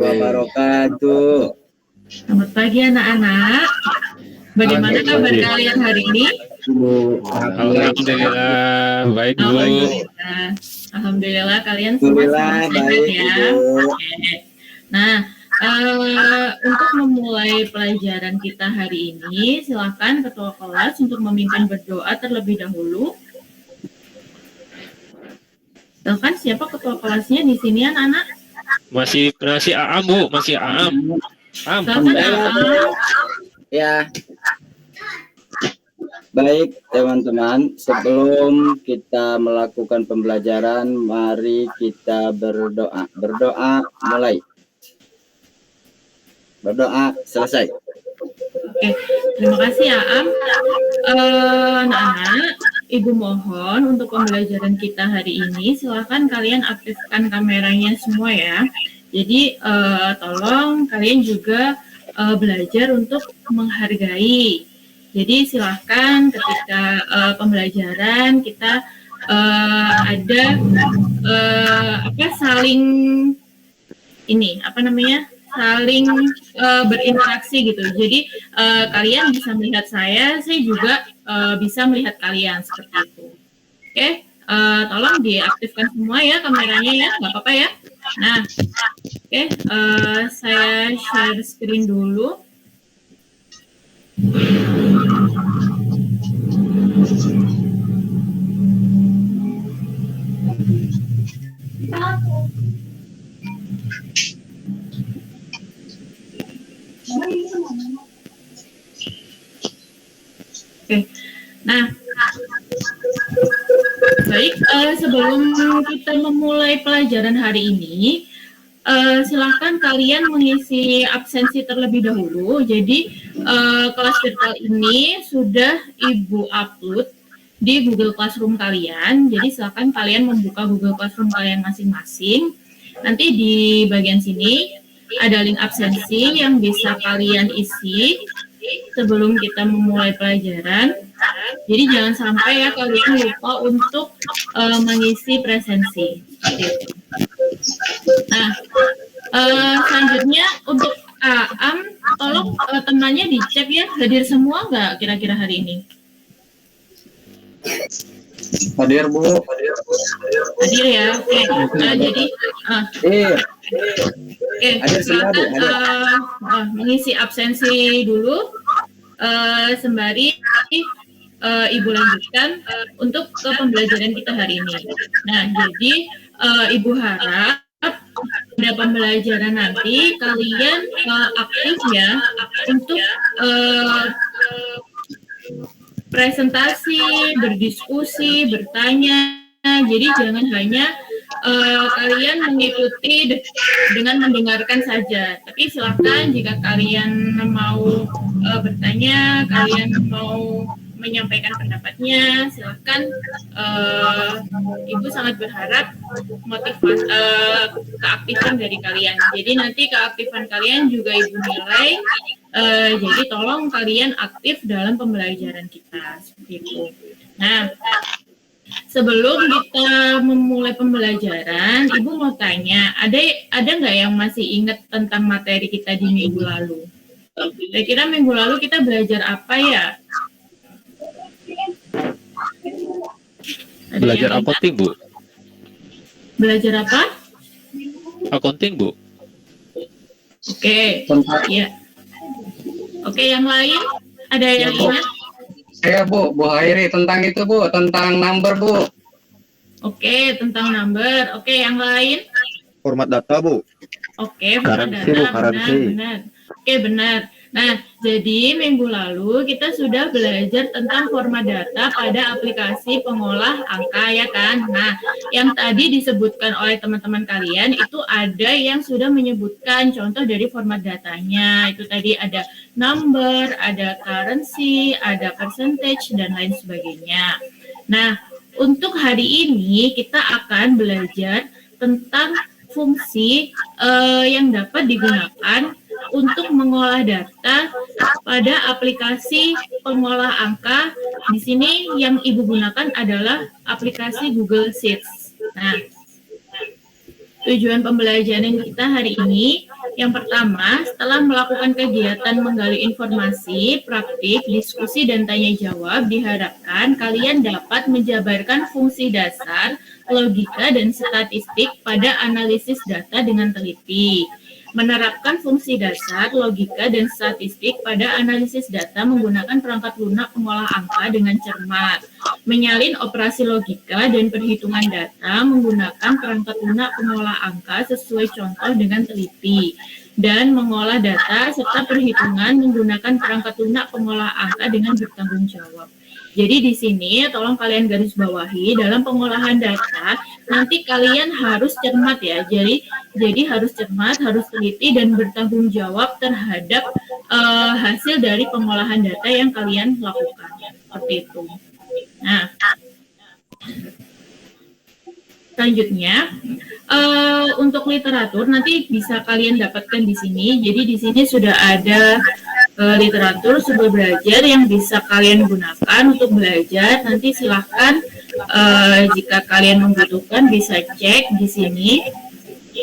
wabarakatuh. Selamat pagi anak-anak. Bagaimana kabar kalian hari ini? Alhamdulillah, baik Bu. Alhamdulillah kalian semua sehat ya. Oke. Nah, untuk memulai pelajaran kita hari ini, silakan ketua kelas untuk memimpin berdoa terlebih dahulu. Silakan, siapa ketua kelasnya di sini anak-anak? Masih Aam Bu, masih Aam. Silakan Aam. Ya. Baik teman-teman, sebelum kita melakukan pembelajaran, mari kita berdoa. Berdoa mulai. Berdoa selesai. Oke, terima kasih ya Am. Anak-anak, Ibu mohon untuk pembelajaran kita hari ini, silakan kalian aktifkan kameranya semua ya. Jadi tolong kalian juga belajar untuk menghargai. Jadi silahkan ketika pembelajaran kita ada saling saling berinteraksi gitu. Jadi kalian bisa melihat saya juga bisa melihat kalian seperti itu. Oke, tolong diaktifkan semua ya kameranya ya, nggak apa-apa ya. Nah, oke, saya share screen dulu. Oke, nah, baik, sebelum kita memulai pelajaran hari ini, silahkan kalian mengisi absensi terlebih dahulu. Jadi, kelas virtual ini sudah Ibu upload di Google Classroom kalian. Jadi, silahkan kalian membuka Google Classroom kalian masing-masing. Nanti di bagian sini ada link absensi yang bisa kalian isi sebelum kita memulai pelajaran. Jadi jangan sampai ya kalian lupa untuk mengisi presensi. Nah, selanjutnya untuk Aam, tolong temannya dicek ya, hadir semua nggak kira-kira hari ini? Hadir Bu. Hadir ya, oke. Jadi, silakan mengisi absensi dulu, sembari Ibu lanjutkan untuk ke pembelajaran kita hari ini. Nah, jadi Ibu harap pada pembelajaran nanti kalian aktif ya untuk presentasi, berdiskusi, bertanya. Jadi jangan hanya kalian mengikuti dengan mendengarkan saja. Tapi silakan jika kalian mau bertanya, kalian mau menyampaikan pendapatnya, silakan. Ibu sangat berharap motivasi keaktifan dari kalian. Jadi nanti keaktifan kalian juga Ibu nilai. Jadi tolong kalian aktif dalam pembelajaran kita seperti itu. Nah, sebelum kita memulai pembelajaran, Ibu mau tanya, ada nggak yang masih ingat tentang materi kita di minggu lalu? Kira-kira minggu lalu kita belajar apa ya? Belajar accounting Bu. Belajar apa? Accounting Bu. Oke, ya. Oke, yang lain? Ada yang ingat? Saya Bu Hairi tentang itu Bu, tentang number Bu. Oke, tentang number. Oke, yang lain? Format data Bu. Oke, format data, benar. Oke, benar. Nah, jadi minggu lalu kita sudah belajar tentang format data pada aplikasi pengolah angka ya kan. Nah, yang tadi disebutkan oleh teman-teman kalian itu ada yang sudah menyebutkan contoh dari format datanya. Itu tadi ada number, ada currency, ada percentage, dan lain sebagainya. Nah, untuk hari ini kita akan belajar tentang fungsi yang dapat digunakan untuk mengolah data pada aplikasi pengolah angka. Di sini yang Ibu gunakan adalah aplikasi Google Sheets. Nah, tujuan pembelajaran kita hari ini. Yang pertama, setelah melakukan kegiatan menggali informasi, praktik, diskusi, dan tanya jawab, diharapkan kalian dapat menjabarkan fungsi dasar, logika, dan statistik pada analisis data dengan teliti. Menerapkan fungsi dasar, logika, dan statistik pada analisis data menggunakan perangkat lunak pengolah angka dengan cermat. Menyalin operasi logika dan perhitungan data menggunakan perangkat lunak pengolah angka sesuai contoh dengan teliti. Dan mengolah data serta perhitungan menggunakan perangkat lunak pengolah angka dengan bertanggung jawab. Jadi di sini tolong kalian garis bawahi dalam pengolahan data nanti kalian harus cermat ya. Jadi harus cermat, harus teliti dan bertanggung jawab terhadap hasil dari pengolahan data yang kalian lakukan. Seperti itu. Nah, selanjutnya untuk literatur nanti bisa kalian dapatkan di sini. Jadi di sini sudah ada literatur sumber belajar yang bisa kalian gunakan untuk belajar. Nanti silahkan jika kalian membutuhkan bisa cek di sini.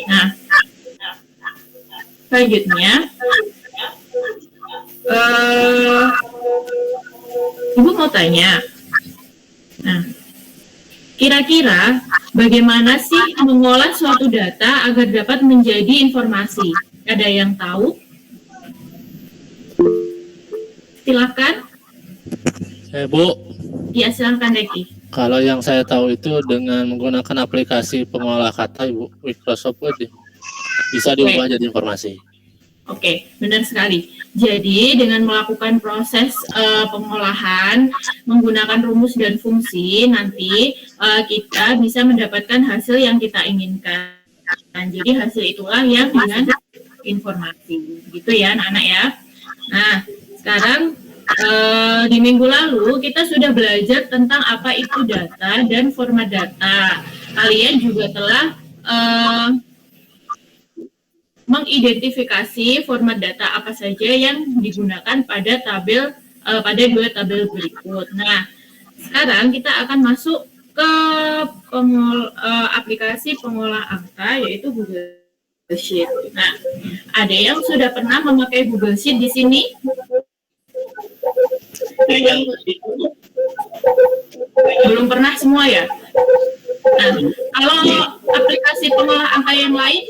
Nah, selanjutnya Ibu mau tanya. Nah, kira-kira bagaimana sih mengolah suatu data agar dapat menjadi informasi? Ada yang tahu? Silakan. Bu, Ya, silakan Deki. kalau yang saya tahu itu dengan menggunakan aplikasi pengolah kata Ibu, Microsoft Word, bisa diubah jadi informasi. Oke, benar sekali. Jadi dengan melakukan proses pengolahan menggunakan rumus dan fungsi, nanti kita bisa mendapatkan hasil yang kita inginkan. Jadi hasil itulah yang dengan informasi, gitu ya anak-anak ya. Nah, sekarang di minggu lalu kita sudah belajar tentang apa itu data dan format data. Kalian juga telah mengidentifikasi format data apa saja yang digunakan pada dua tabel berikut. Nah, sekarang kita akan masuk ke aplikasi pengolah angka yaitu Google Sheet. Nah, ada yang sudah pernah memakai Google Sheet di sini? Belum pernah semua ya? Nah, kalau aplikasi pengolah angka yang lain,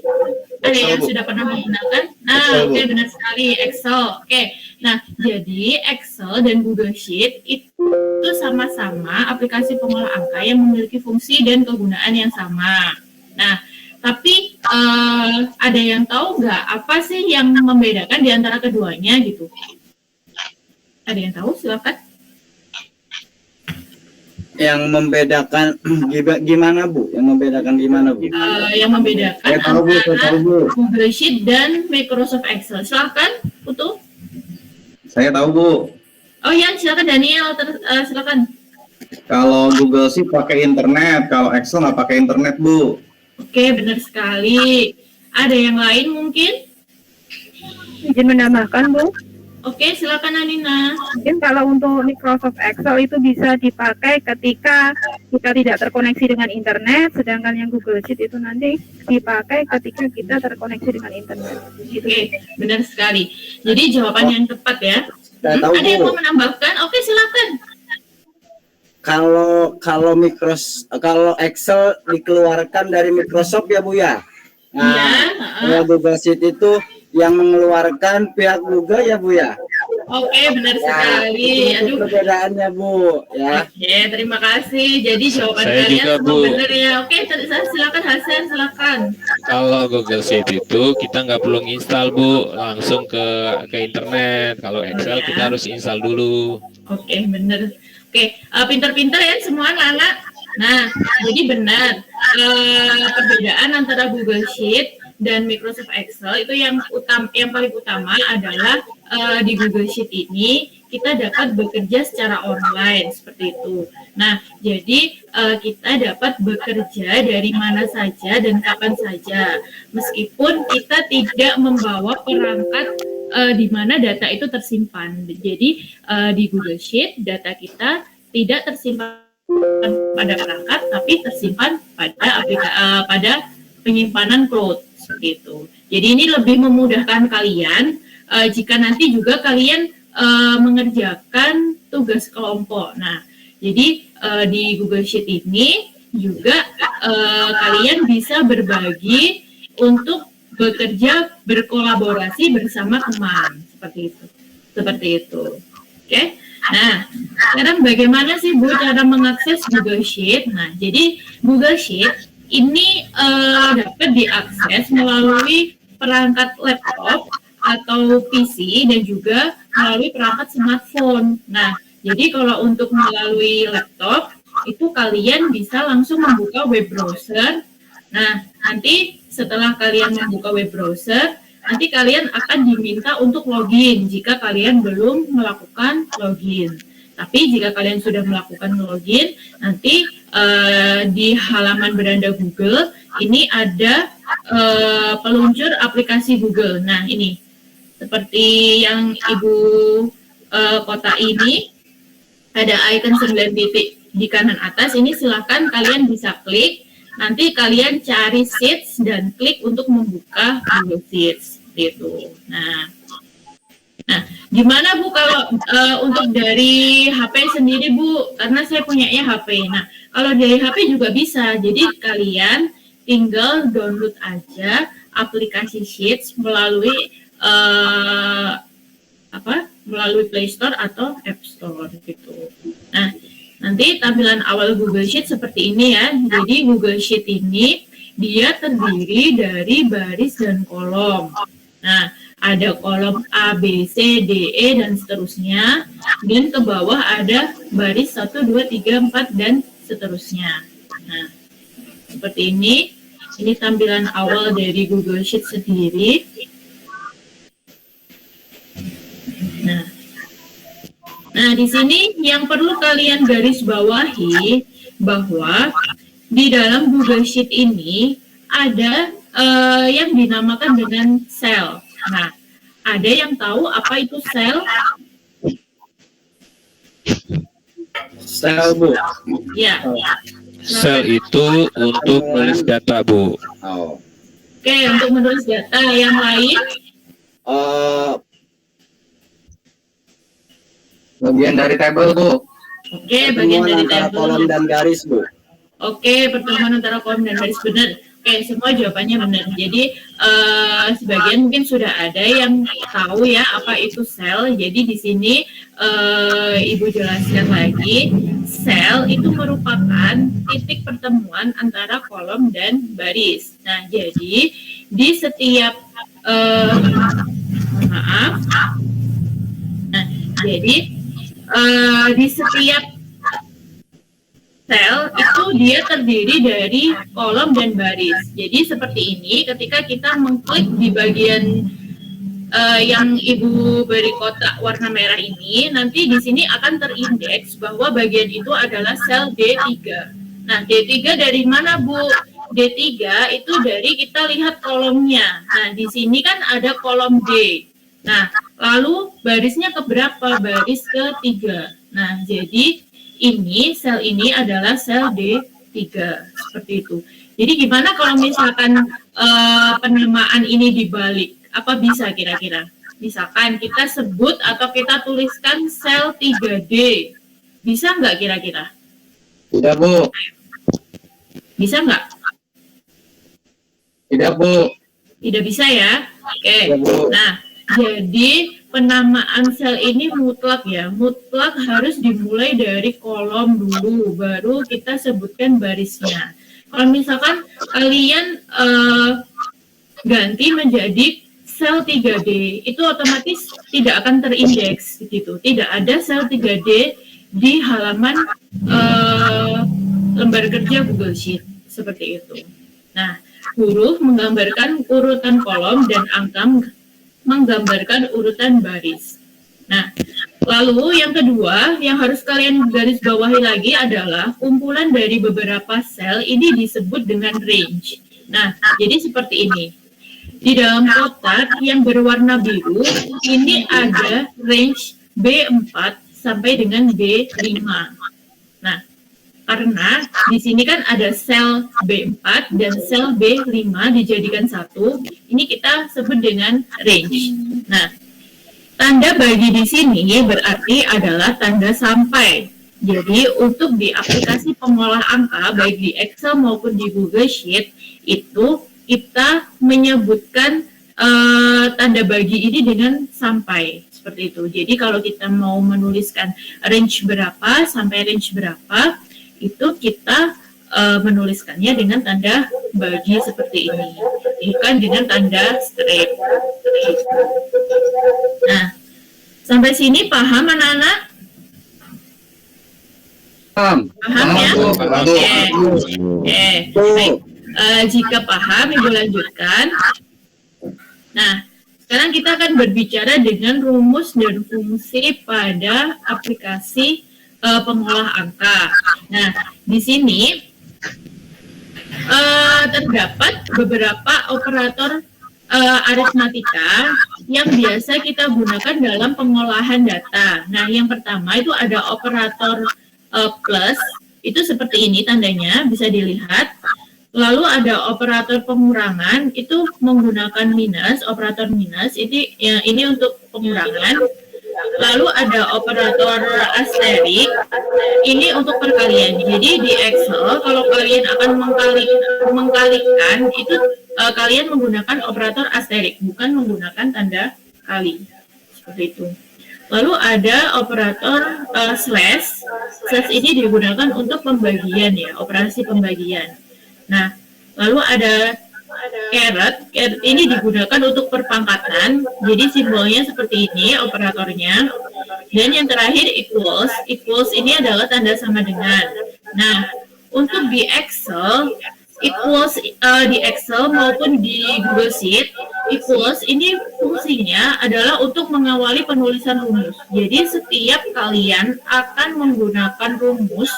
ada yang sudah pernah menggunakan? Nah, oke, benar sekali, Excel. Oke, nah, jadi Excel dan Google Sheet itu sama-sama aplikasi pengolah angka yang memiliki fungsi dan kegunaan yang sama. Nah, tapi ada yang tahu nggak apa sih yang membedakan di antara keduanya gitu? Ada yang tahu? Silakan. Yang membedakan gimana Bu? Yang membedakan gimana Bu? Yang membedakan Saya tahu, Bu, saya tahu, Bu. Google Sheet dan Microsoft Excel. Silakan, Putu. Saya tahu Bu, Oh ya, silakan Daniel. Silakan. kalau Google Sheet pakai internet, kalau Excel nggak pakai internet Bu. Oke, benar sekali. Ada yang lain mungkin? Izin menambahkan, Bu. Oke, silakan Anina. Mungkin kalau untuk Microsoft Excel itu bisa dipakai ketika kita tidak terkoneksi dengan internet, sedangkan yang Google Sheet itu nanti dipakai ketika kita terkoneksi dengan internet. Gitu. Oke, benar sekali. Jadi jawaban yang tepat ya. Saya tahu, Ada yang Bu. mau menambahkan? Oke, silakan. Kalau Excel dikeluarkan dari Microsoft ya Bu ya. Nah, Iya, kalau Google Sheet itu yang mengeluarkan pihak Google ya Bu ya. Oke, benar Ya, sekali. itu Aduh. perbedaannya Bu ya. Oke, terima kasih. Jadi jawaban Saya kalian juga, semua Bu. benar ya. Oke, silakan Hasan, silakan. Kalau Google Sheet itu kita nggak perlu install Bu, langsung ke internet. Kalau Excel kita harus install dulu. Oke, benar. Oke, pintar-pintar ya semua anak-anak. Nah, jadi benar perbedaan antara Google Sheet dan Microsoft Excel itu yang paling utama adalah di Google Sheet ini kita dapat bekerja secara online seperti itu. Nah, jadi kita dapat bekerja dari mana saja dan kapan saja, meskipun kita tidak membawa perangkat di mana data itu tersimpan. Jadi di Google Sheet data kita tidak tersimpan pada perangkat, tapi tersimpan pada penyimpanan cloud seperti itu. Jadi ini lebih memudahkan kalian jika nanti juga kalian mengerjakan tugas kelompok. Nah, jadi di Google Sheet ini juga kalian bisa berbagi untuk bekerja berkolaborasi bersama teman seperti itu. Oke. Nah, sekarang bagaimana sih Bu cara mengakses Google Sheet? Nah, jadi Google Sheet ini dapat diakses melalui perangkat laptop atau PC dan juga melalui perangkat smartphone. Nah, jadi kalau untuk melalui laptop itu kalian bisa langsung membuka web browser. Nah, nanti setelah kalian membuka web browser, nanti kalian akan diminta untuk login jika kalian belum melakukan login. Tapi jika kalian sudah melakukan login, nanti di halaman beranda Google ini ada peluncur aplikasi Google. Nah, ini seperti yang Ibu kotak ini ada icon 9 titik di kanan atas. Ini silakan kalian bisa klik. Nanti kalian cari Sheets dan klik untuk membuka Google Sheets gitu. Nah, gimana Bu kalau untuk dari HP sendiri Bu? Karena saya punyanya HP. Nah, kalau dari HP juga bisa. Jadi kalian tinggal download aja aplikasi Sheets melalui melalui Play Store atau App Store gitu. Nah, nanti tampilan awal Google Sheet seperti ini ya. Jadi Google Sheet ini dia terdiri dari baris dan kolom. Nah, ada kolom A, B, C, D, E, dan seterusnya. Dan ke bawah ada baris 1, 2, 3, 4, dan seterusnya. Nah, seperti ini. Ini tampilan awal dari Google Sheet sendiri. Nah, di sini yang perlu kalian garis bawahi bahwa di dalam Google Sheet ini ada yang dinamakan dengan sel. Nah, ada yang tahu apa itu sel? Sel Bu. Ya. Sel itu untuk menulis data, Bu. Oh. Oke, untuk menulis data. Yang lain? Bagian dari tabel, Bu. Oke, bagian Pertemuan dari antara tabel. kolom dan garis Bu. Oke, pertemuan antara kolom dan garis, benar. Oke, semua jawabannya benar. Jadi sebagian mungkin sudah ada yang tahu ya apa itu sel. Jadi di sini Ibu jelaskan lagi, sel itu merupakan titik pertemuan antara kolom dan baris. Nah, jadi di setiap jadi di setiap sel itu dia terdiri dari kolom dan baris. Jadi seperti ini, ketika kita mengklik di bagian yang Ibu beri kotak warna merah ini, nanti di sini akan terindeks bahwa bagian itu adalah sel D3. Nah, D3 dari mana Bu? D3 itu dari kita lihat kolomnya. Nah, di sini kan ada kolom D. Nah, lalu barisnya keberapa? Baris ketiga. Nah, jadi ini sel ini adalah sel D3 seperti itu. Jadi gimana kalau misalkan penamaan ini dibalik? Apa bisa kira-kira? Misalkan kita sebut atau kita tuliskan sel 3D. Bisa nggak kira-kira? Tidak, Bu. Bisa nggak? Tidak, Bu. Tidak bisa ya? Oke. Tidak, Bu. Nah, jadi penamaan sel ini mutlak ya. Mutlak harus dimulai dari kolom dulu, baru kita sebutkan barisnya. Kalau misalkan kalian ganti menjadi sel 3D, itu otomatis tidak akan terindeks gitu. Tidak ada sel 3D di halaman lembar kerja Google Sheet seperti itu. Nah, huruf menggambarkan urutan kolom dan angka menggambarkan urutan baris. Nah, lalu yang kedua yang harus kalian garis bawahi lagi adalah kumpulan dari beberapa sel ini disebut dengan range. Nah, jadi seperti ini. Di dalam kotak yang berwarna biru, ini ada range B4 sampai dengan B5. Nah, Karena di sini kan ada sel B4 dan sel B5 dijadikan satu. Ini kita sebut dengan range. Nah, tanda bagi di sini berarti adalah tanda sampai. Jadi untuk di aplikasi pengolah angka baik di Excel maupun di Google Sheet itu kita menyebutkan tanda bagi ini dengan sampai seperti itu. Jadi kalau kita mau menuliskan range berapa sampai range berapa, itu kita menuliskannya dengan tanda bagi seperti ini, bukan dengan tanda strip. Nah, sampai sini paham anak-anak? Paham. Paham ya? Bu. Oke. Baik. Jika paham, Ibu lanjutkan. Nah, sekarang kita akan berbicara dengan rumus dan fungsi pada aplikasi pengolah angka. Nah, di sini terdapat beberapa operator aritmatika yang biasa kita gunakan dalam pengolahan data. Nah, yang pertama itu ada operator plus, itu seperti ini tandanya, bisa dilihat. Lalu ada operator pengurangan, itu menggunakan minus, operator minus, ini untuk pengurangan. Lalu ada operator asterik, ini untuk perkalian. Jadi di Excel kalau kalian akan mengkalikan itu kalian menggunakan operator asterik, bukan menggunakan tanda kali. Seperti itu. Lalu ada operator slash. Slash ini digunakan untuk pembagian ya, operasi pembagian. Nah, lalu ada caret ini digunakan untuk perpangkatan, jadi simbolnya seperti ini operatornya. Dan yang terakhir equals ini adalah tanda sama dengan. Nah, untuk di Excel equals di Excel maupun di Google Sheet, equals ini fungsinya adalah untuk mengawali penulisan rumus. Jadi setiap kalian akan menggunakan rumus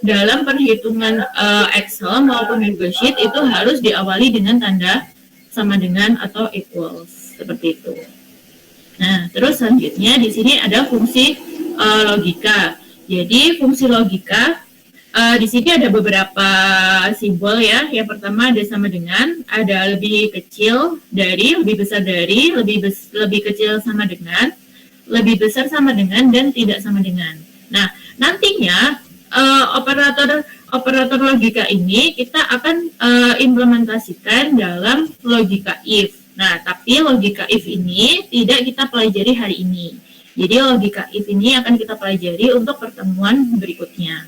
dalam perhitungan Excel maupun Google Sheet itu harus diawali dengan tanda sama dengan atau equals seperti itu. Nah, terus selanjutnya di sini ada fungsi logika. Jadi fungsi logika di sini ada beberapa simbol ya. Yang pertama ada sama dengan, ada lebih kecil dari, lebih besar dari, lebih kecil sama dengan, lebih besar sama dengan, dan tidak sama dengan. Nah, nantinya operator logika ini kita akan implementasikan dalam logika if. Nah, tapi logika if ini tidak kita pelajari hari ini. Jadi logika if ini akan kita pelajari untuk pertemuan berikutnya.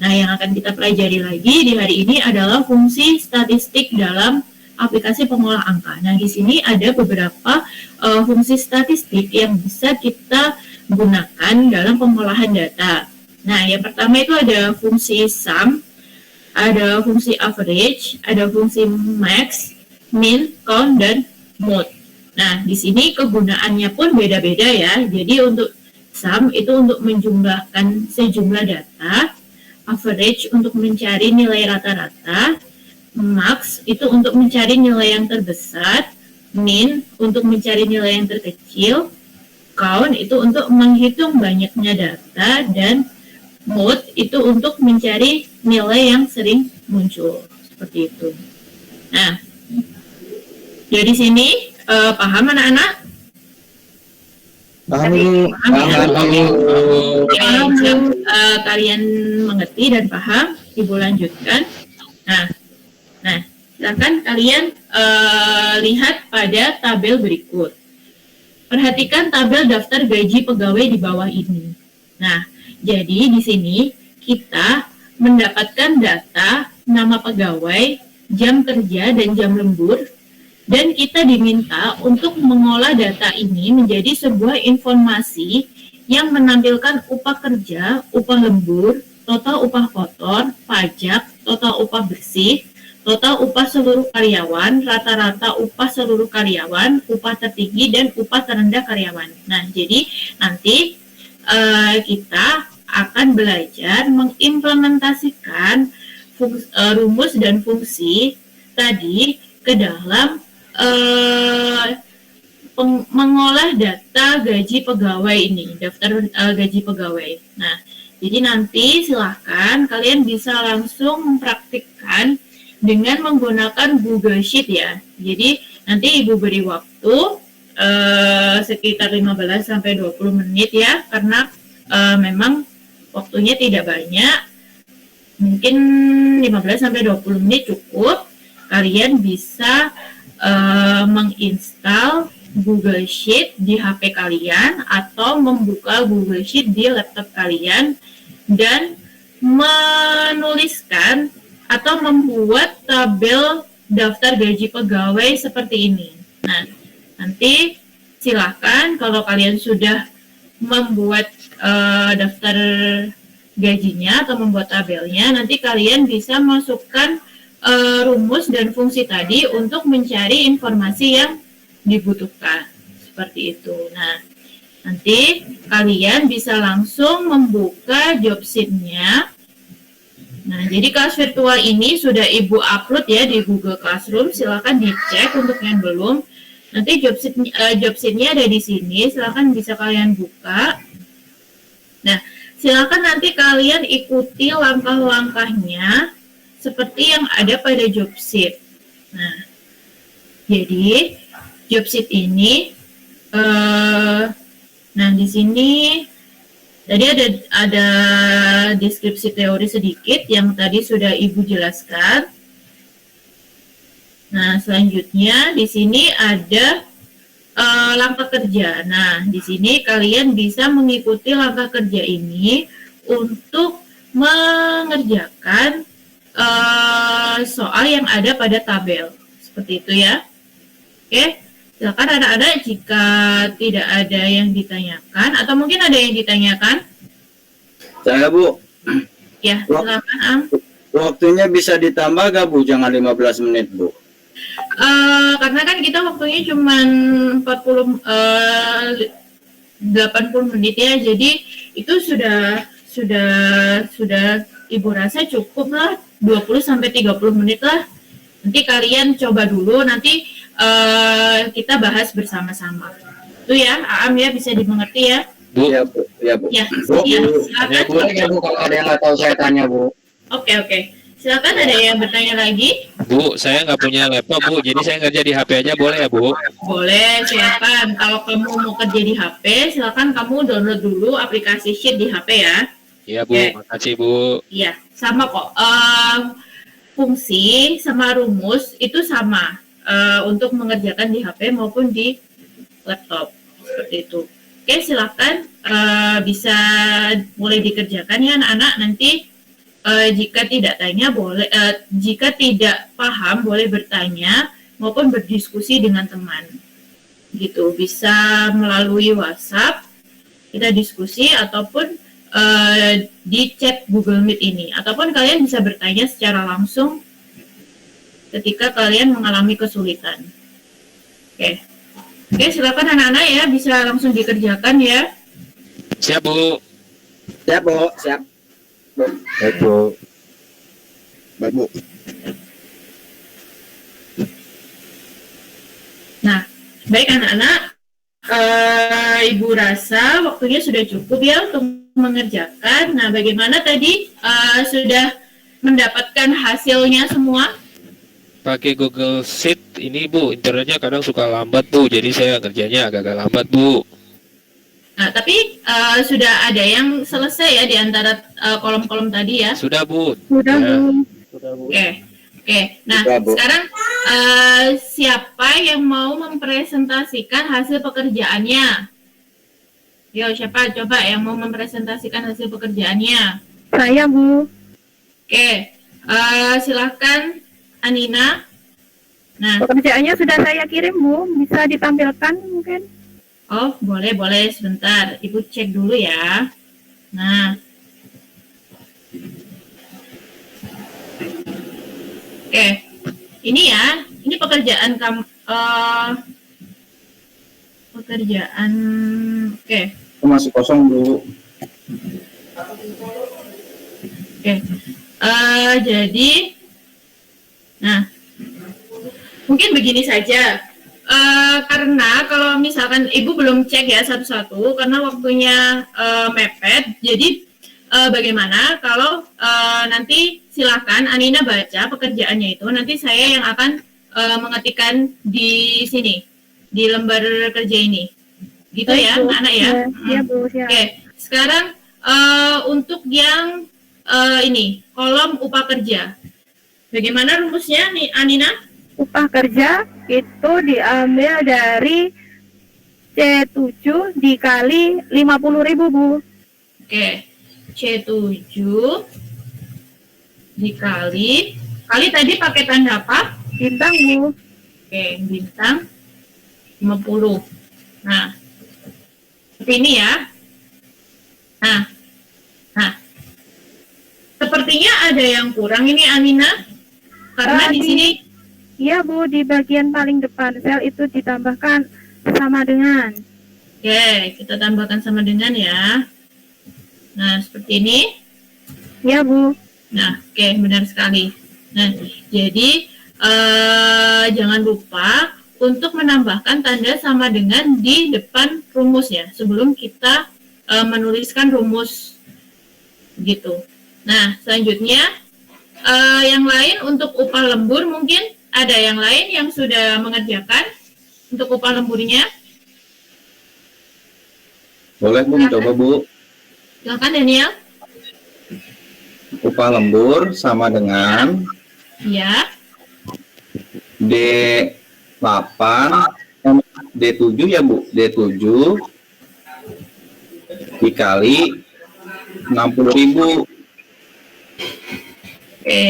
Nah, yang akan kita pelajari lagi di hari ini adalah fungsi statistik dalam aplikasi pengolah angka. Nah, di sini ada beberapa fungsi statistik yang bisa kita gunakan dalam pengolahan data. Nah, yang pertama itu ada fungsi sum, ada fungsi average, ada fungsi max, min, count, dan mode. Nah, di sini kegunaannya pun beda-beda ya. Jadi untuk sum itu untuk menjumlahkan sejumlah data, average untuk mencari nilai rata-rata, max itu untuk mencari nilai yang terbesar, min untuk mencari nilai yang terkecil, count itu untuk menghitung banyaknya data, dan mode itu untuk mencari nilai yang sering muncul. Seperti itu. Nah, dari sini paham anak-anak? Paham, Bu. Jika kalian mengerti dan paham, Ibu lanjutkan. Nah, silakan kalian lihat pada tabel berikut. Perhatikan tabel daftar gaji pegawai di bawah ini. Nah, jadi di sini kita mendapatkan data nama pegawai, jam kerja, dan jam lembur. Dan kita diminta untuk mengolah data ini menjadi sebuah informasi yang menampilkan upah kerja, upah lembur, total upah kotor, pajak, total upah bersih, total upah seluruh karyawan, rata-rata upah seluruh karyawan, upah tertinggi, dan upah terendah karyawan. Nah, jadi nanti kita akan belajar mengimplementasikan rumus dan fungsi tadi ke dalam mengolah data gaji pegawai ini, daftar gaji pegawai. Nah, Jadi nanti silahkan kalian bisa langsung mempraktikkan dengan menggunakan Google Sheet ya. Jadi nanti Ibu beri waktu sekitar 15 sampai 20 menit ya, karena memang waktunya tidak banyak. Mungkin 15 sampai 20 menit cukup. Kalian bisa menginstal Google Sheet di HP kalian atau membuka Google Sheet di laptop kalian dan menuliskan atau membuat tabel daftar gaji pegawai seperti ini. Nah, nanti silakan kalau kalian sudah membuat daftar gajinya atau membuat tabelnya, nanti kalian bisa masukkan rumus dan fungsi tadi untuk mencari informasi yang dibutuhkan. Seperti itu. Nah, nanti kalian bisa langsung membuka job sheet-nya. Nah, jadi kelas virtual ini sudah Ibu upload ya di Google Classroom. Silakan dicek untuk yang belum. Nanti job sheet-nya ada di sini. Silakan bisa kalian buka. Nah, silakan nanti kalian ikuti langkah-langkahnya seperti yang ada pada job sheet. Nah, jadi job sheet ini, nah di sini tadi ada deskripsi teori sedikit yang tadi sudah Ibu jelaskan. Nah, selanjutnya di sini ada langkah kerja. Nah, di sini kalian bisa mengikuti langkah kerja ini untuk mengerjakan soal yang ada pada tabel. Seperti itu ya. Oke, silakan anak-anak jika tidak ada yang ditanyakan atau mungkin ada yang ditanyakan. Saya Bu, Ya, silakan Am. waktunya bisa ditambah gak Bu? Jangan 15 menit Bu. Karena kan kita waktunya cuma 80 menit ya, jadi itu sudah Ibu rasa cukup lah, 20 sampai 30 menit lah. Nanti kalian coba dulu, nanti kita bahas bersama-sama. Itu ya, Aam ya, bisa dimengerti ya. Bu, Ya Bu, ya Bu. Ya, Bu, ya, Bu. silakan. Boleh ya Bu, kalau ada yang nggak tahu saya tanya Bu. Oke. Silakan, ada yang bertanya lagi? Bu, saya nggak punya laptop Bu, jadi saya kerja di HP aja boleh ya Bu? Boleh, silakan. Kalau kamu mau kerja di HP, silakan kamu download dulu aplikasi Sheet di HP ya. Iya Bu, Oke. makasih Bu. Iya, sama kok. Fungsi sama rumus itu sama untuk mengerjakan di HP maupun di laptop. Seperti itu. Oke, silakan bisa mulai dikerjakan ya anak-anak. Nanti jika tidak paham boleh bertanya maupun berdiskusi dengan teman. Gitu, bisa melalui WhatsApp kita diskusi ataupun di chat Google Meet ini, ataupun kalian bisa bertanya secara langsung ketika kalian mengalami kesulitan. Oke, silakan anak-anak ya, bisa langsung dikerjakan ya. Siap Bu. Siap Bu, siap. Baik Bu. Baik Bu. Nah, baik anak-anak, Ibu rasa waktunya sudah cukup ya untuk mengerjakan. Nah, bagaimana tadi sudah mendapatkan hasilnya semua? Pakai Google Sheet ini Bu, internetnya kadang suka lambat Bu, jadi saya kerjanya agak-agak lambat Bu. Nah, tapi sudah ada yang selesai ya di antara kolom-kolom tadi ya. Sudah Bu. Sudah Ya. Bu. Oke. Nah, Sudah, Bu. sekarang siapa yang mau mempresentasikan hasil pekerjaannya? Yo, siapa coba yang mau mempresentasikan hasil pekerjaannya? Saya Bu. Oke, silahkan Anina. Nah, Pekerjaannya sudah saya kirim Bu. Bisa ditampilkan mungkin. oh boleh sebentar. Ibu cek dulu ya. Nah, oke, ini ya, ini pekerjaan kamu. Pekerjaan, oke. Masih kosong Bu. Oke, jadi, nah, mungkin begini saja. Karena kalau misalkan Ibu belum cek ya satu-satu, karena waktunya mepet, jadi bagaimana kalau nanti silakan Anina baca pekerjaannya itu, nanti saya yang akan mengetikkan di sini, di lembar kerja ini. Gitu ya, Baik, Bu. anak-anak ya. Iya, Bu, siap. Oke, sekarang untuk yang ini, kolom upah kerja. Bagaimana rumusnya nih, Anina? Upah kerja itu diambil dari C7 dikali 50.000, Bu. Oke, C7 dikali tadi pakai tanda apa? Bintang, Bu. Oke, bintang 50. Nah, seperti ini ya. Nah, sepertinya ada yang kurang ini, Anina. Karena di sini, Iya, Bu, di bagian paling depan sel itu ditambahkan sama dengan. oke, kita tambahkan sama dengan ya. Nah, seperti ini. Iya, Bu. Nah, oke, benar sekali. Nah, jadi jangan lupa untuk menambahkan tanda sama dengan di depan rumus ya, sebelum kita menuliskan rumus gitu. Nah, selanjutnya yang lain untuk upah lembur, mungkin ada yang lain yang sudah mengerjakan untuk upah lemburnya. Boleh Bu, coba Bu. Silakan Daniel. Upah lembur sama dengan Ya, D8 D7 ya Bu, D7 dikali 60.000, oke.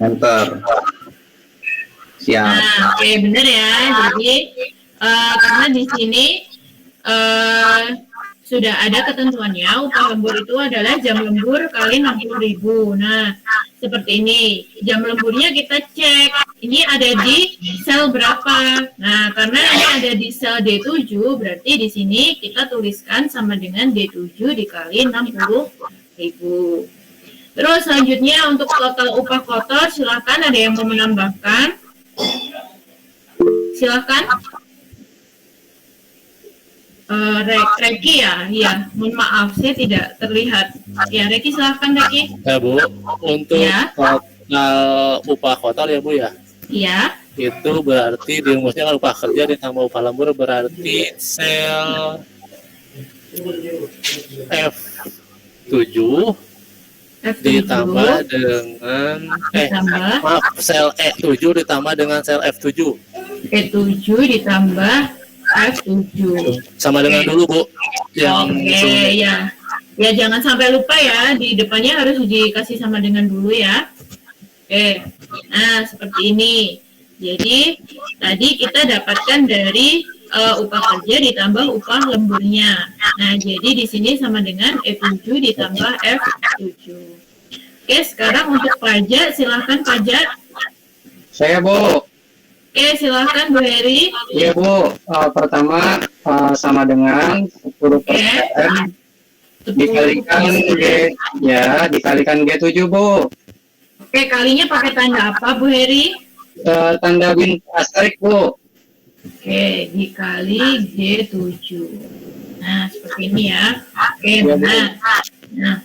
enter. Siap. Nah, oke, benar ya. Jadi karena di sini sudah ada ketentuannya, upah lembur itu adalah jam lembur kali 60.000. Nah, seperti ini. Jam lemburnya kita cek. Ini ada di sel berapa? Nah, karena ini ada di sel D7, berarti di sini kita tuliskan sama dengan D7 dikali 60.000. Terus selanjutnya untuk total upah kotor, silakan ada yang mau menambahkan. Silakan. Reki ya, iya. Mohon maaf, saya tidak terlihat. Ya, Reki silakan Reki. Ya Bu, untuk Ya. total upah kotor ya Bu ya, Iya. itu berarti dirumusnya kan upah kerja ditambah upah lembur berarti sel F7 F7 ditambah dengan ditambah maaf, sel E7 ditambah dengan sel F7 E7 ditambah F7. sama dengan dulu Bu yang Oke, ya. Ya, jangan sampai lupa ya, di depannya harus dikasih sama dengan dulu ya. Oke, nah seperti ini. Jadi, tadi kita dapatkan dari upah kerja ditambah upah lemburnya. Nah, jadi di sini sama dengan E7 ditambah F7. Oke, sekarang untuk pajak, silahkan pajak. Saya Bu. Oke, silahkan Bu Heri. Iya Bu. Pertama sama dengan 10% dikalikan G, ya dikalikan G7 Bu. Oke, kalinya pakai tanda apa Bu Heri? Tanda bintang asterik Bu. Oke, dikali G7. Nah, seperti ini ya. Oke, benar. Nah,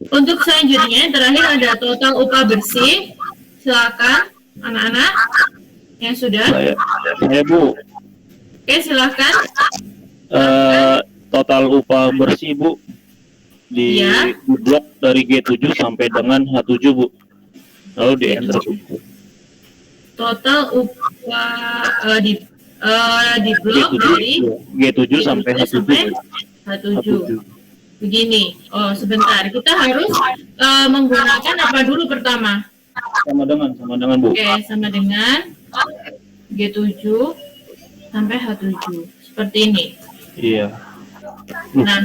untuk selanjutnya, yang terakhir ada total upah bersih. Silakan, anak-anak yang sudah. Saya Bu, Oke, silakan. total upah bersih Bu di Iya. blok dari G7 sampai dengan H7 Bu, lalu di enter. Total upah di blok G7 dari G7 sampai H7 Bu. H7. Begini. Oh, sebentar. Kita harus menggunakan apa dulu pertama? sama dengan Bu. Oke, sama dengan G7 sampai H7. Seperti ini. Iya. Nah,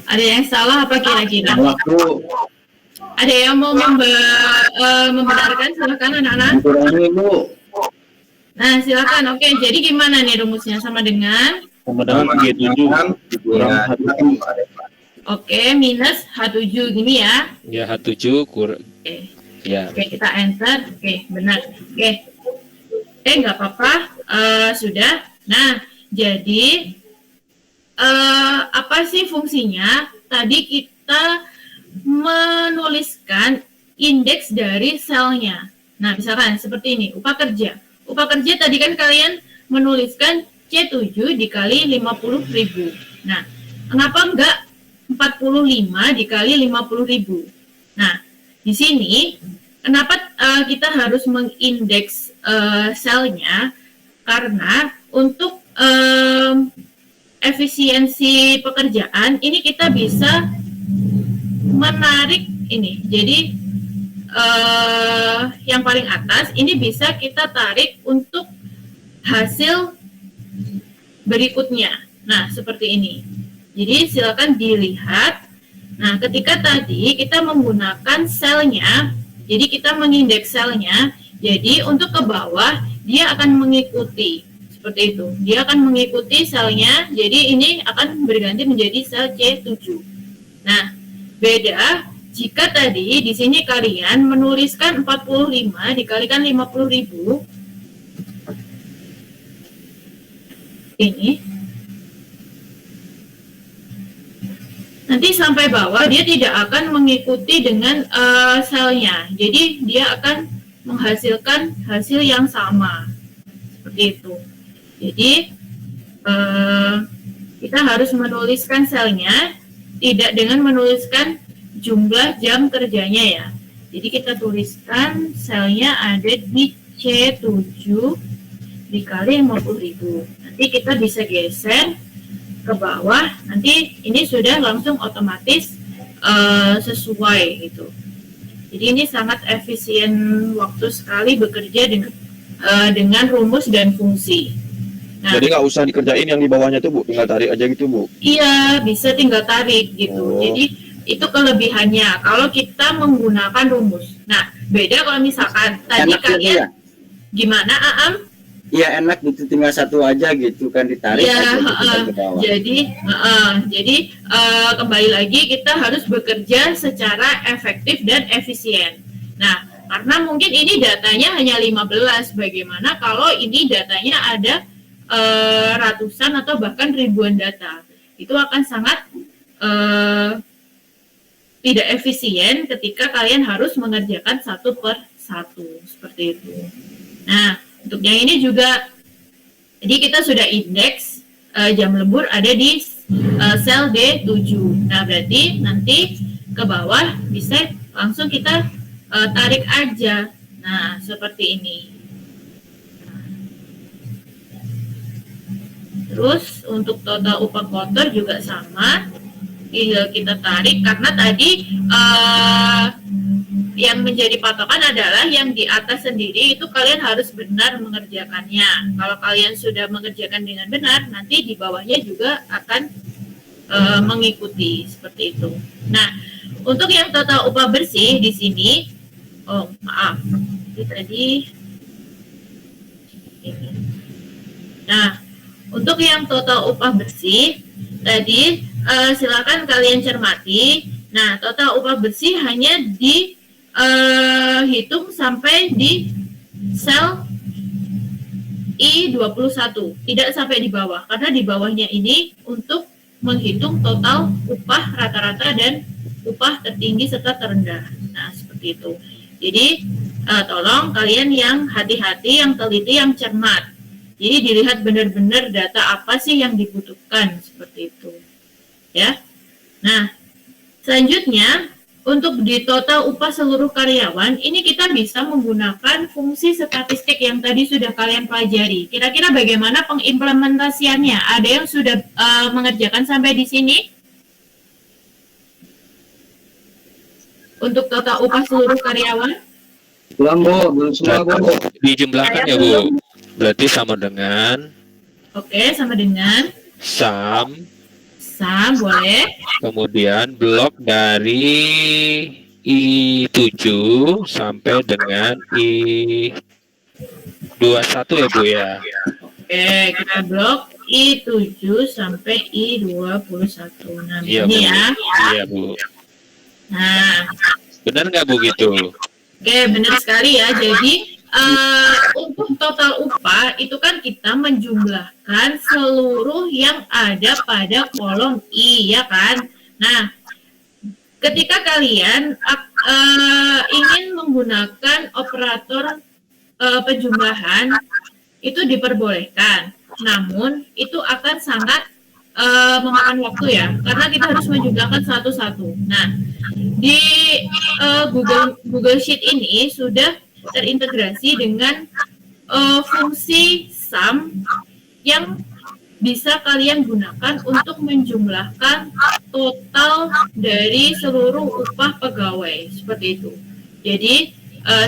ada yang salah apa kira-kira? Waktu Ada yang mau membenarkan? Silakan anak-anak. kurangi Bu. Nah, silakan. Oke, jadi gimana nih rumusnya? Sama dengan G7 kurang Ya, H7. oke, minus H7 gini ya. Ya H7 Oke. ya. Oke, kita enter. Oke, benar. Oke. Nggak apa-apa. Sudah. Nah, jadi apa sih fungsinya tadi kita menuliskan indeks dari selnya. Nah, misalkan seperti ini, upah kerja. Upah kerja tadi kan kalian menuliskan C7 dikali 50.000. Nah, kenapa enggak 45 dikali 50.000? Nah, di sini kenapa kita harus mengindeks selnya? Karena untuk efisiensi pekerjaan ini kita bisa menarik ini. Jadi yang paling atas ini bisa kita tarik untuk hasil berikutnya. Nah, seperti ini. Jadi silakan dilihat. Nah, ketika tadi kita menggunakan selnya, jadi kita mengindeks selnya, jadi untuk ke bawah dia akan mengikuti seperti itu. Dia akan mengikuti selnya, jadi ini akan berganti menjadi sel C7. Nah, beda jika tadi di sini kalian menuliskan 45 dikalikan 50.000. Ini nanti sampai bawah dia tidak akan mengikuti dengan selnya. Jadi dia akan menghasilkan hasil yang sama. Seperti itu. Jadi kita harus menuliskan selnya tidak dengan menuliskan jumlah jam kerjanya ya. Jadi kita tuliskan selnya ada di C7 dikali 50.000. Nanti kita bisa geser ke bawah, nanti ini sudah langsung otomatis sesuai gitu. Jadi ini sangat efisien waktu sekali bekerja dengan rumus dan fungsi. Nah, jadi nggak usah dikerjain yang di bawahnya tuh Bu, tinggal tarik aja gitu Bu. Iya, bisa tinggal tarik gitu. Jadi itu kelebihannya kalau kita menggunakan rumus. Nah, beda kalau misalkan tadi Enak kalian ya? Gimana, Aam? Iya enak gitu, tinggal satu aja gitu kan ditarik Ya, aja ke bawah. jadi kembali lagi kita harus bekerja secara efektif dan efisien. Nah, karena mungkin ini datanya hanya 15, bagaimana kalau ini datanya ada ratusan atau bahkan ribuan data? Itu akan sangat tidak efisien ketika kalian harus mengerjakan satu per satu seperti itu. Nah, untuk yang ini juga, jadi kita sudah indeks jam lembur ada di sel D7. Nah, berarti nanti ke bawah bisa langsung kita tarik aja. Nah, seperti ini. Terus untuk total upah kotor juga sama. Kita tarik karena tadi yang menjadi patokan adalah yang di atas sendiri itu kalian harus benar mengerjakannya. Kalau kalian sudah mengerjakan dengan benar, nanti di bawahnya juga akan mengikuti seperti itu. Nah, untuk yang total upah bersih di sini, itu tadi. Nah, untuk yang total upah bersih tadi silakan kalian cermati. Nah, total upah bersih hanya dihitung sampai di sel I21, tidak sampai di bawah, karena di bawahnya ini untuk menghitung total upah rata-rata dan upah tertinggi serta terendah. Nah, seperti itu. Jadi tolong kalian yang hati-hati, yang teliti, yang cermat. Jadi dilihat benar-benar data apa sih yang dibutuhkan seperti itu. Ya. Nah, selanjutnya untuk di total upah seluruh karyawan, ini kita bisa menggunakan fungsi statistik yang tadi sudah kalian pelajari. Kira-kira bagaimana pengimplementasiannya? Ada yang sudah mengerjakan sampai di sini? Untuk total upah seluruh karyawan? Belum Bu, belum semua Bu. Dijumlahkan ya Bu. Berarti sama dengan Oke, sama dengan sum boleh. kemudian blok dari I7 sampai dengan I21 ya Bu ya. Oke, kita blok I7 sampai I21. Nah, Iya, ini Bu. ya. Iya Bu. Nah, Benar nggak Bu gitu? oke, benar sekali ya. Jadi untuk total upah itu kan kita menjumlahkan seluruh yang ada pada kolom I, ya kan? Nah, ketika kalian ingin menggunakan operator penjumlahan itu diperbolehkan, namun itu akan sangat memakan waktu ya, karena kita harus menjumlahkan satu-satu. Nah, di Google Sheet ini sudah terintegrasi dengan fungsi sum yang bisa kalian gunakan untuk menjumlahkan total dari seluruh upah pegawai, seperti itu. Jadi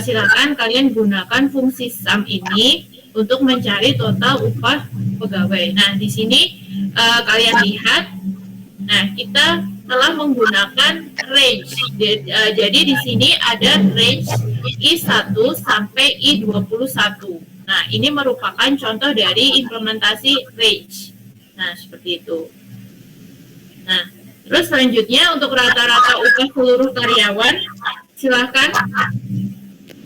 silakan kalian gunakan fungsi sum ini untuk mencari total upah pegawai. Nah, di sini kalian lihat, nah kita telah menggunakan range. Jadi di sini ada range I1 sampai I21. Nah, ini merupakan contoh dari implementasi range. Nah, seperti itu. Nah, terus selanjutnya untuk rata-rata upah seluruh karyawan, silakan.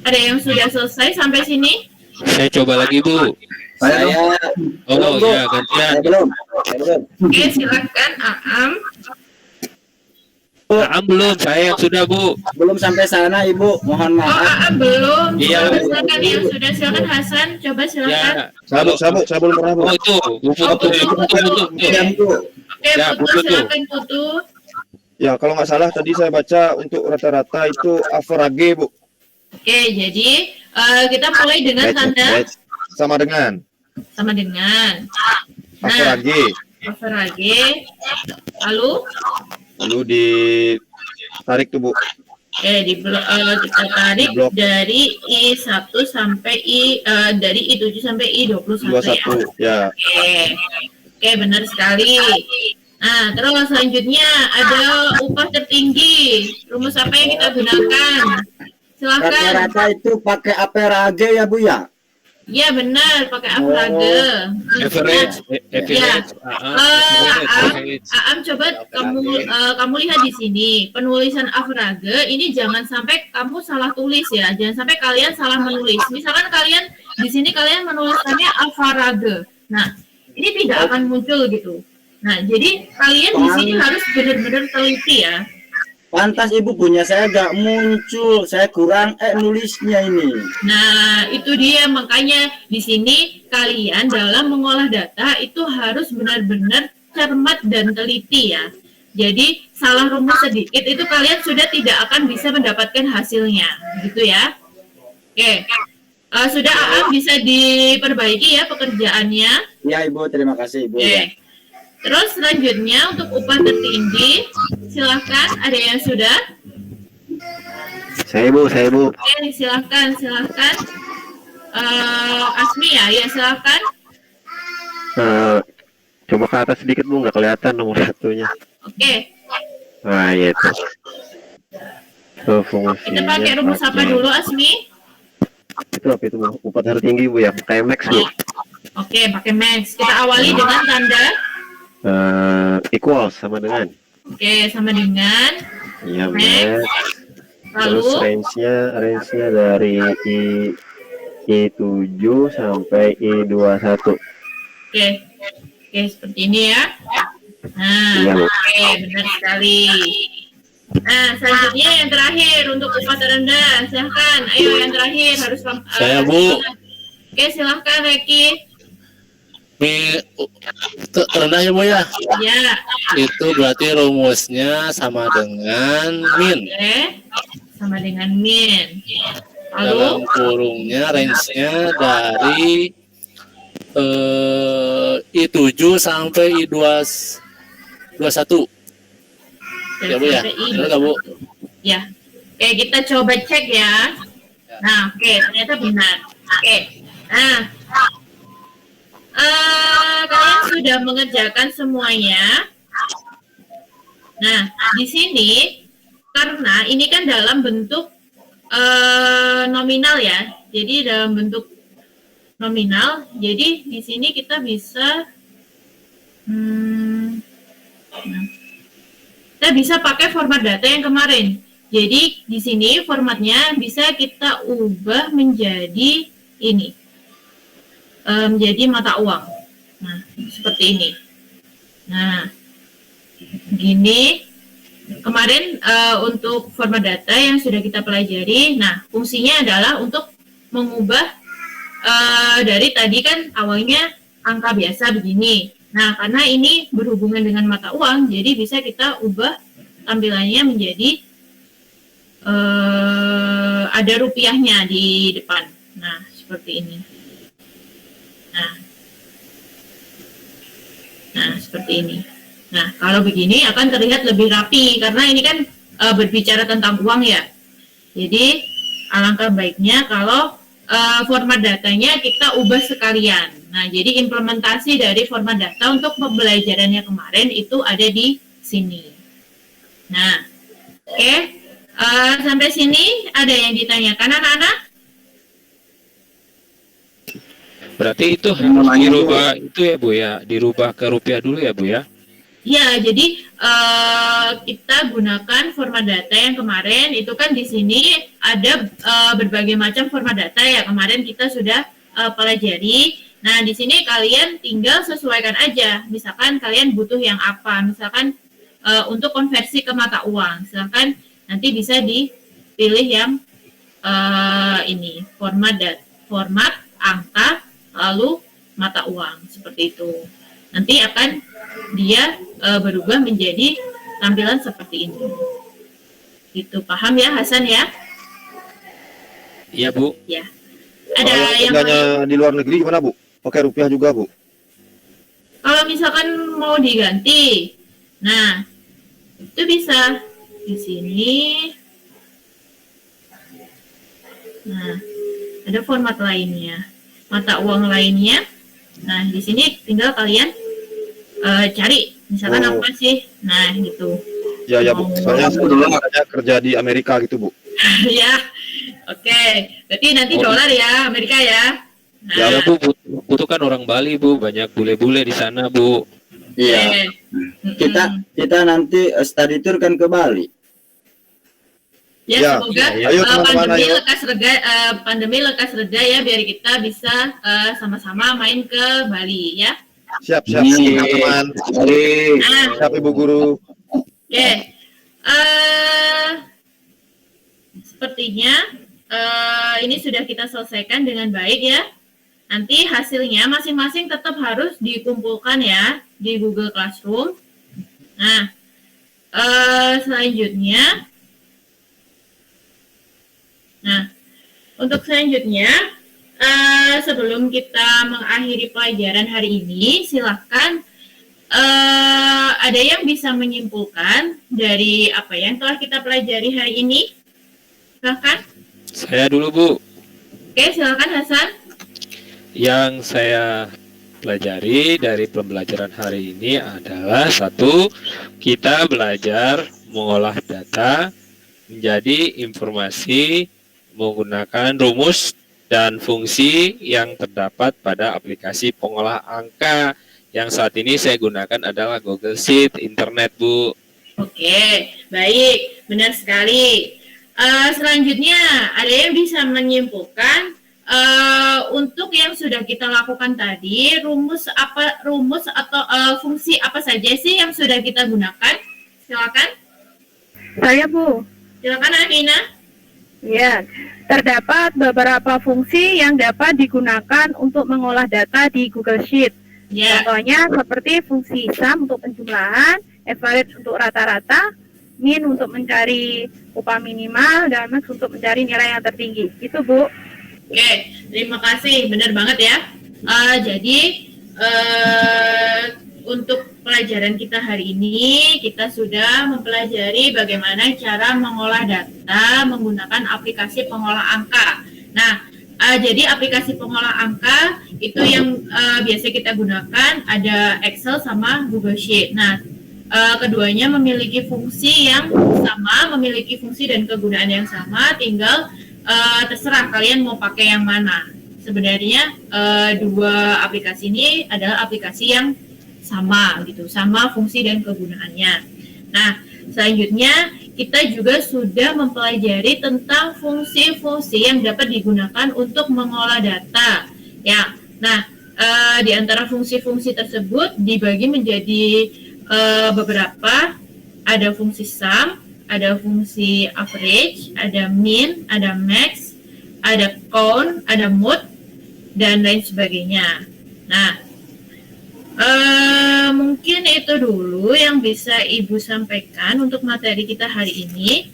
Ada yang sudah selesai sampai sini? Saya coba lagi, Bu. Saya Oh, ya, gantian. belum. Oke, silakan Aam. Belum, saya yang sudah, Bu. Belum sampai sana, Ibu. Mohon Oh, maaf. Aam belum. Iya. Silakan yang sudah, silakan Hasan. Coba silakan. Ya. Saya belum pernah, Bu. Oh, itu. Putu. Dan Bu, Oke, Ya, Putu, Putu. silakan Putu. Ya, kalau nggak salah tadi saya baca untuk rata-rata itu average, Bu. Oke, jadi kita mulai dengan tanda Sama dengan sama dengan. Nah, average. average. Lalu Ditarik tuh, Bu. kita tarik Blok. dari I1 sampai dari I7 sampai I21 ya. 21. Ya. Oke, benar sekali. Nah, terus selanjutnya ada upah tertinggi. Rumus apa yang kita gunakan? Silakan. rata-rata itu pakai average ya, Bu ya? Ya benar, pakai average. Average. Aam, coba kamu lihat di sini penulisan average ini jangan sampai kamu salah tulis ya, jangan sampai kalian salah menulis. Misalkan kalian di sini kalian menuliskannya average, nah ini tidak akan muncul gitu. Nah jadi kalian di sini harus benar-benar teliti ya. Pantas Ibu punya saya nggak muncul, saya kurang nulisnya ini. Nah, itu dia makanya di sini kalian dalam mengolah data itu harus benar-benar cermat dan teliti ya. Jadi salah rumus sedikit itu kalian sudah tidak akan bisa mendapatkan hasilnya, gitu ya. Oke, sudah Aam bisa diperbaiki ya pekerjaannya. Ya Ibu, terima kasih Ibu. Oke. Terus selanjutnya untuk upah tertinggi, silahkan ada yang sudah? Saya, Bu. Oke, silahkan. Asmi ya, silahkan. Coba ke atas sedikit, Bu, nggak kelihatan nomor satunya. Oke, Nah, ya itu. Fungsinya kita pakai rumus apa dulu, Asmi? Itu apa itu, Bu? Upah tertinggi, Bu, ya. Pakai max, Bu. Oke, pakai max. Kita awali dengan tanda. Equal sama dengan. Oke, sama dengan. Iya, Max. max. Terus Lalu, range-nya dari I7 sampai I21. oke, seperti ini ya. Nah, Iya, Bu. oke, benar sekali. Nah, selanjutnya yang terakhir untuk upah terendah, silahkan. Ayo yang terakhir harus. Saya, Bu. Oke, silahkan Reki. Ini terendah ya, Bu ya. Ya, Itu berarti rumusnya sama dengan min. oke, sama dengan min. Dalam Lalu, kurungnya range-nya dari I7 sampai I21. Ya, Bu ya. Benar nggak, Bu? Ya. Oke, kita coba cek ya. Nah, oke, ternyata benar. Oke. Nah, kalian sudah mengerjakan semuanya. Nah, di sini karena ini kan dalam bentuk nominal ya. Jadi dalam bentuk nominal. Jadi di sini kita bisa kita bisa pakai format data yang kemarin. Jadi di sini formatnya bisa kita ubah menjadi ini, menjadi mata uang. Nah seperti ini. Nah, gini. kemarin untuk format data yang sudah kita pelajari, nah fungsinya adalah untuk mengubah dari tadi kan awalnya angka biasa begini. Nah, karena ini berhubungan dengan mata uang, jadi bisa kita ubah tampilannya menjadi ada rupiahnya di depan. Nah, seperti ini. Nah, seperti ini. Nah, kalau begini akan terlihat lebih rapi karena ini kan berbicara tentang uang ya. Jadi, alangkah baiknya kalau format datanya kita ubah sekalian. Nah, jadi implementasi dari format data untuk pembelajarannya kemarin itu ada di sini. Nah, oke. Sampai sini ada yang ditanyakan anak-anak? Berarti itu harus dirubah itu ya Bu ya, dirubah ke rupiah dulu ya Bu ya? Ya, jadi kita gunakan format data yang kemarin itu kan di sini ada berbagai macam format data ya, kemarin kita sudah pelajari. Nah, di sini kalian tinggal sesuaikan aja. Misalkan kalian butuh yang apa? Misalkan untuk konversi ke mata uang, silakan nanti bisa dipilih yang ini format angka lalu mata uang seperti itu. Nanti akan dia berubah menjadi tampilan seperti ini. Itu paham ya Hasan ya? Iya Bu. Ya. Kalau Ada yang tinggalnya lain? di luar negeri gimana Bu? Pakai rupiah juga Bu? Kalau misalkan mau diganti, nah itu bisa di sini. Nah, ada format lainnya, mata uang lainnya. Nah, di sini tinggal kalian cari, misalkan apa sih? Nah, gitu. Ya ya Bu. Soalnya saya kerja di Amerika gitu Bu. Ya, oke. Berarti nanti dolar ya, Amerika ya. Nah, Ya Bu, butuhkan orang Bali Bu, banyak bule-bule di sana Bu. Iya. oke. Kita nanti study tour kan ke Bali. Ya, Ya, semoga ayo teman-teman, pandemi ayo. lekas reda ya, biar kita bisa sama-sama main ke Bali ya. Siap teman-teman. Nah, Siap Ibu Guru. oke. Sepertinya ini sudah kita selesaikan dengan baik ya. Nanti hasilnya masing-masing tetap harus dikumpulkan ya di Google Classroom. Nah, selanjutnya. Nah, untuk selanjutnya, sebelum kita mengakhiri pelajaran hari ini, silakan ada yang bisa menyimpulkan dari apa yang telah kita pelajari hari ini? Silakan. Saya dulu Bu. Oke, silakan Hasan. Yang saya pelajari dari pembelajaran hari ini adalah satu, kita belajar mengolah data menjadi informasi menggunakan rumus dan fungsi yang terdapat pada aplikasi pengolah angka yang saat ini saya gunakan adalah Google Sheet, internet Bu. Oke, baik, benar sekali. Selanjutnya, ada yang bisa menyimpulkan untuk yang sudah kita lakukan tadi, rumus atau fungsi apa saja sih yang sudah kita gunakan? Silakan. Saya Bu. Silakan Amina. Ya, terdapat beberapa fungsi yang dapat digunakan untuk mengolah data di Google Sheet. Ya. Contohnya seperti fungsi sum untuk penjumlahan, average untuk rata-rata, min untuk mencari upah minimal, dan max untuk mencari nilai yang tertinggi. Itu Bu. Oke, terima kasih. Benar banget ya. Jadi untuk pelajaran kita hari ini, kita sudah mempelajari bagaimana cara mengolah data menggunakan aplikasi pengolah angka. Nah, jadi aplikasi pengolah angka itu yang biasa kita gunakan ada Excel sama Google Sheet. Nah, keduanya memiliki fungsi yang sama, memiliki fungsi dan kegunaan yang sama, tinggal terserah kalian mau pakai yang mana. Sebenarnya dua aplikasi ini adalah aplikasi yang sama gitu, sama fungsi dan kegunaannya. Nah, selanjutnya kita juga sudah mempelajari tentang fungsi-fungsi yang dapat digunakan untuk mengolah data. Ya, nah di antara fungsi-fungsi tersebut dibagi menjadi beberapa. ada fungsi sum, ada fungsi average, ada min, ada max, ada count, ada mode, dan lain sebagainya. Nah, mungkin itu dulu yang bisa Ibu sampaikan untuk materi kita hari ini.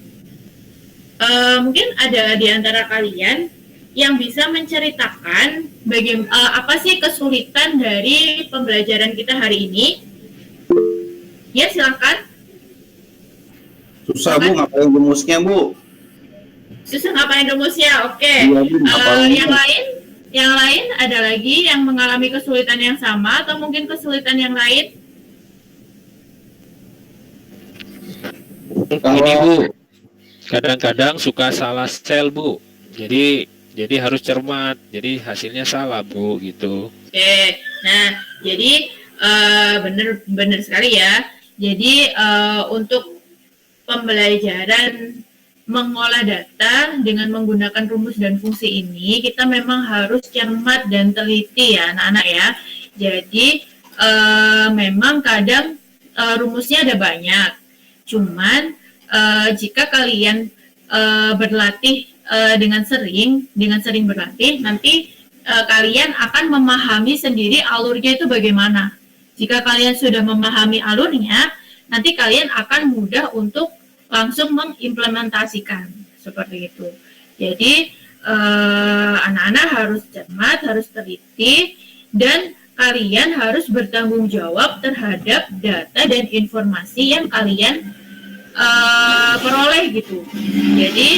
Mungkin ada di antara kalian yang bisa menceritakan apa sih kesulitan dari pembelajaran kita hari ini? Ya, silakan. Susah Bu, ngapain rumusnya Bu? Susah ngapain rumusnya? Oke. Iya, Bu, ngapain Yang lain ada lagi yang mengalami kesulitan yang sama atau mungkin kesulitan yang lain? Ini Bu, kadang-kadang suka salah sel Bu. Jadi harus cermat. Jadi hasilnya salah Bu gitu. Oke. Nah, jadi benar sekali ya. Jadi untuk pembelajaran mengolah data dengan menggunakan rumus dan fungsi ini, kita memang harus cermat dan teliti ya anak-anak ya. Jadi memang kadang rumusnya ada banyak. Cuman jika kalian berlatih dengan sering berlatih, nanti kalian akan memahami sendiri alurnya itu bagaimana. Jika kalian sudah memahami alurnya, nanti kalian akan mudah untuk langsung mengimplementasikan seperti itu. Jadi anak-anak harus cermat, harus teliti, dan kalian harus bertanggung jawab terhadap data dan informasi yang kalian peroleh gitu. Jadi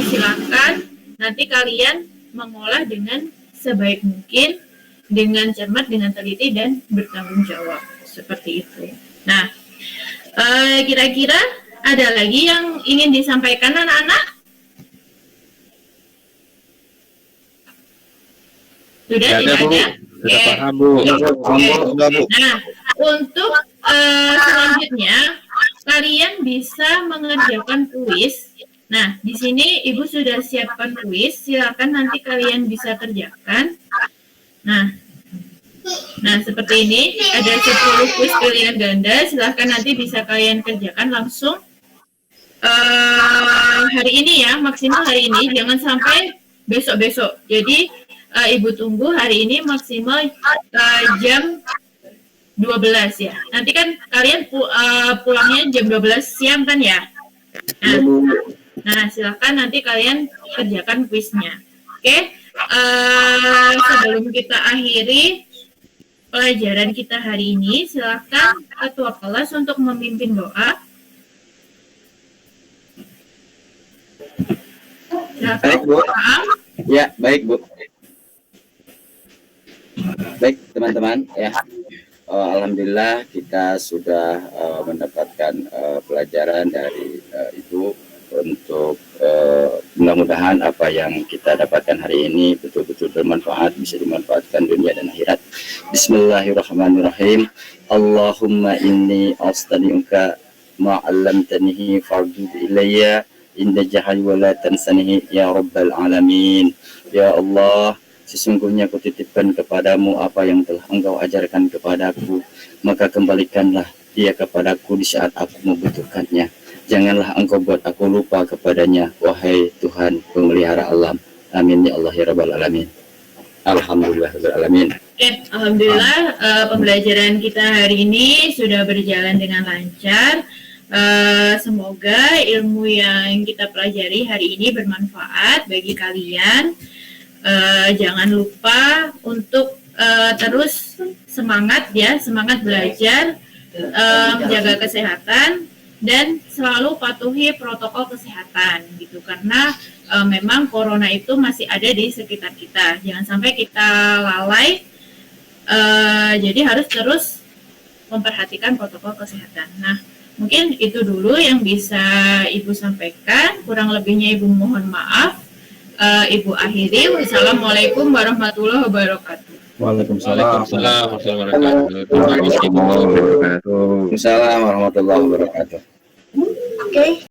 silakan nanti kalian mengolah dengan sebaik mungkin, dengan cermat, dengan teliti, dan bertanggung jawab seperti itu. Nah, kira-kira ada lagi yang ingin disampaikan anak-anak? Sudah tidak ada? Sudah paham Bu. Nah, untuk selanjutnya kalian bisa mengerjakan kuis. Nah, di sini Ibu sudah siapkan kuis. Silakan nanti kalian bisa kerjakan. Nah, seperti ini ada 10 kuis pilihan ganda. Silahkan nanti bisa kalian kerjakan langsung hari ini ya, maksimal hari ini, jangan sampai besok-besok. Jadi Ibu tunggu hari ini maksimal jam 12 ya. Nanti kan kalian pulangnya jam 12 siang kan ya. Nah, silakan nanti kalian kerjakan kuisnya. Oke. Sebelum kita akhiri pelajaran kita hari ini, silakan ketua kelas untuk memimpin doa. Baik Bu. Ya, baik Bu. Baik teman-teman ya. Alhamdulillah kita sudah mendapatkan pelajaran dari Ibu untuk mudah-mudahan apa yang kita dapatkan hari ini betul-betul bermanfaat, bisa dimanfaatkan dunia dan akhirat. Bismillahirrahmanirrahim. Allahumma inni astani'uka ma'allamtanihi fardud ilayya inda jahal wa la tansanihi ya rabbal alamin. Ya Allah, sesungguhnya aku titipkan kepadamu apa yang telah engkau ajarkan kepadaku, maka kembalikanlah dia kepadaku di saat aku membutuhkannya. Janganlah engkau buat aku lupa kepadanya, wahai Tuhan pemelihara alam. Amin ya Allah ya rabbal alamin. Alhamdulillah rabbil alamin. Oke, alhamdulillah pembelajaran kita hari ini sudah berjalan dengan lancar. Semoga ilmu yang kita pelajari hari ini bermanfaat bagi kalian. Jangan lupa untuk terus semangat ya, semangat belajar, menjaga kesehatan, dan selalu patuhi protokol kesehatan gitu, karena memang corona itu masih ada di sekitar kita. Jangan sampai kita lalai, jadi harus terus memperhatikan protokol kesehatan. Nah, mungkin itu dulu yang bisa Ibu sampaikan, kurang lebihnya Ibu mohon maaf. Ibu akhiri. Wassalamualaikum warahmatullahi wabarakatuh. Waalaikumsalam. Waalaikumsalam warahmatullahi wabarakatuh. Waalaikumsalam warahmatullahi wabarakatuh. Oke.